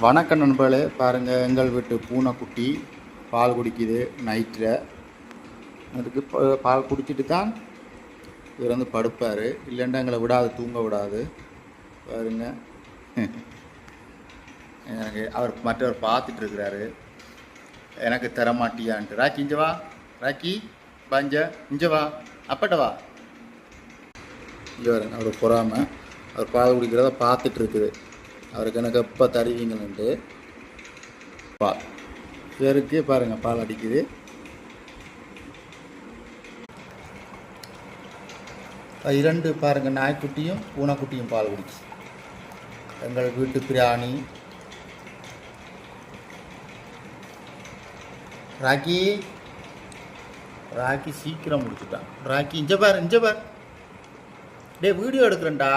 வணக்கம் நண்பர்களே, பாருங்கள் எங்கள் வீட்டு பூனைக்குட்டி பால் குடிக்குது நைட்டில். அதுக்கு பால் குடிச்சிட்டு தான் இவர் வந்து படுப்பார், இல்லைன்னா எங்களை விடாது, தூங்க விடாது. பாருங்க, எனக்கு அவர் மற்றவர் பார்த்துட்ருக்கிறாரு, எனக்கு தரமாட்டியான்ட்டு. ராக்கி இஞ்ச வா, ராக்கி பஞ்ச இஞ்ச வா, அப்பட்ட வா. இங்கே வரேன், அவர் பொறாமல் அவர் பால் குடிக்கிறத பார்த்துட்ருக்குது. அவருக்கு எனக்கு எப்போ தருவீங்கன்ட்டு பால் இவருக்கு பாருங்கள் பால் அடிக்குது. இரண்டு பாருங்கள், நாய்க்குட்டியும் பூனைக்குட்டியும் பால் குடிச்சு. எங்கள் வீட்டு பிராணி ராக்கி. ராக்கி சீக்கிரம் முடிச்சுட்டான். ராக்கி இஞ்ச பார், டே வீடியோ எடுக்கிறேன்டா.